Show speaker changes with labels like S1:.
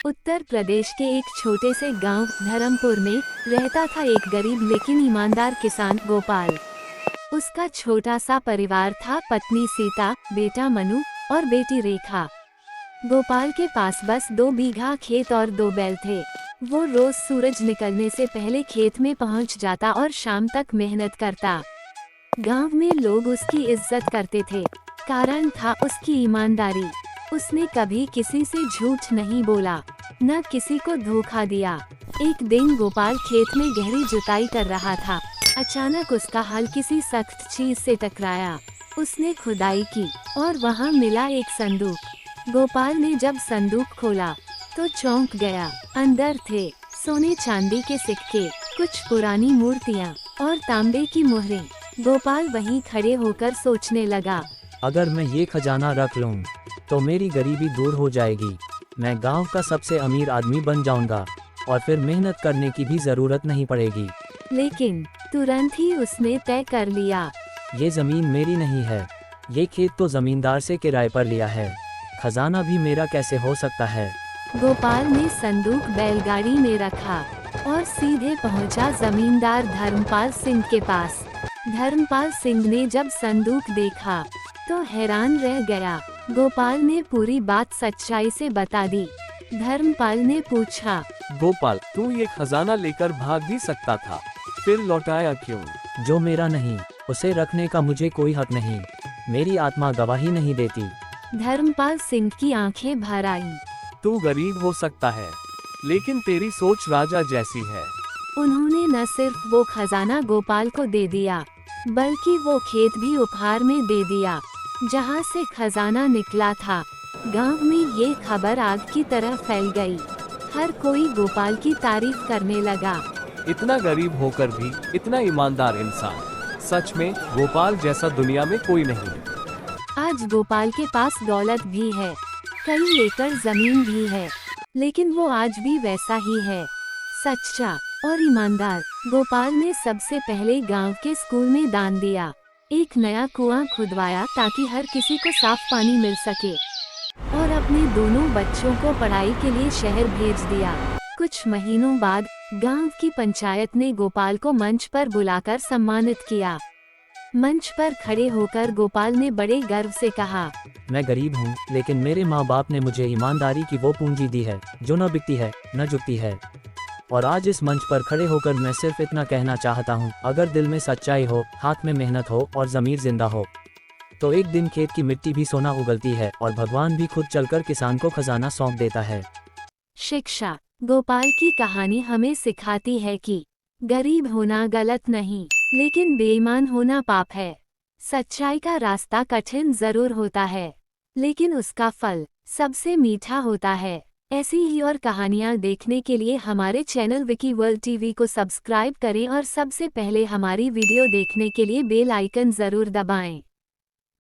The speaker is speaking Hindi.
S1: उत्तर प्रदेश के एक छोटे से गांव धर्मपुर में रहता था एक गरीब लेकिन ईमानदार किसान गोपाल। उसका छोटा सा परिवार था, पत्नी सीता, बेटा मनु और बेटी रेखा। गोपाल के पास बस 2 बीघा खेत और 2 बैल थे। वो रोज सूरज निकलने से पहले खेत में पहुंच जाता और शाम तक मेहनत करता। गांव में लोग उसकी इज्जत करते थे, कारण था उसकी ईमानदारी। उसने कभी किसी से झूठ नहीं बोला, न किसी को धोखा दिया। एक दिन गोपाल खेत में गहरी जुताई कर रहा था। अचानक उसका हल किसी सख्त चीज से टकराया। उसने खुदाई की और वहां मिला एक संदूक। गोपाल ने जब संदूक खोला तो चौंक गया। अंदर थे सोने चांदी के सिक्के, कुछ पुरानी मूर्तियां और तांबे की मुहरें। गोपाल वहीं खड़े होकर सोचने लगा,
S2: अगर मैं ये खजाना रख लूं, तो मेरी गरीबी दूर हो जाएगी। मैं गांव का सबसे अमीर आदमी बन जाऊंगा और फिर मेहनत करने की भी जरूरत नहीं पड़ेगी।
S1: लेकिन तुरंत ही उसने तय कर लिया,
S2: ये जमीन मेरी नहीं है, ये खेत तो जमींदार से किराए पर लिया है। खजाना भी मेरा कैसे हो सकता है।
S1: गोपाल ने संदूक बैलगाड़ी में रखा और सीधे पहुंचा जमींदार धर्मपाल सिंह के पास। धर्मपाल सिंह ने जब संदूक देखा तो हैरान रह गया। गोपाल ने पूरी बात सच्चाई से बता दी। धर्मपाल ने पूछा,
S3: गोपाल, तू ये खजाना लेकर भाग भी सकता था, फिर लौटाया क्यों?
S2: जो मेरा नहीं, उसे रखने का मुझे कोई हक नहीं। मेरी आत्मा गवाही नहीं देती।
S1: धर्मपाल सिंह की आंखें भर आईं।
S3: तू गरीब हो सकता है, लेकिन तेरी सोच राजा जैसी है।
S1: उन्होंने न सिर्फ वो खजाना गोपाल को दे दिया, बल्कि वो खेत भी उपहार में दे दिया, जहाँ से खजाना निकला था। गांव में ये खबर आग की तरह फैल गई। हर कोई गोपाल की तारीफ करने लगा।
S3: इतना गरीब होकर भी इतना ईमानदार इंसान, सच में गोपाल जैसा दुनिया में कोई नहीं।
S1: आज गोपाल के पास दौलत भी है, कई एकड़ जमीन भी है, लेकिन वो आज भी वैसा ही है, सच्चा और ईमानदार। गोपाल ने सबसे पहले गांव के स्कूल में दान दिया, एक नया कुआं खुदवाया ताकि हर किसी को साफ पानी मिल सके, और अपने दोनों बच्चों को पढ़ाई के लिए शहर भेज दिया। कुछ महीनों बाद गांव की पंचायत ने गोपाल को मंच पर बुलाकर सम्मानित किया। मंच पर खड़े होकर गोपाल ने बड़े गर्व से कहा,
S2: मैं गरीब हूँ, लेकिन मेरे माँ बाप ने मुझे ईमानदारी की वो पूंजी दी है जो न बिकती है न झुकती है। और आज इस मंच पर खड़े होकर मैं सिर्फ इतना कहना चाहता हूँ, अगर दिल में सच्चाई हो, हाथ में मेहनत हो और ज़मीर जिंदा हो, तो एक दिन खेत की मिट्टी भी सोना उगलती है और भगवान भी खुद चलकर किसान को खजाना सौंप देता है।
S1: शिक्षा। गोपाल की कहानी हमें सिखाती है कि गरीब होना गलत नहीं, लेकिन बेईमान होना पाप है। सच्चाई का रास्ता कठिन जरूर होता है, लेकिन उसका फल सबसे मीठा होता है। ऐसी ही और कहानियाँ देखने के लिए हमारे चैनल विकी वर्ल्ड टीवी को सब्सक्राइब करें और सबसे पहले हमारी वीडियो देखने के लिए बेल आइकन जरूर दबाएं।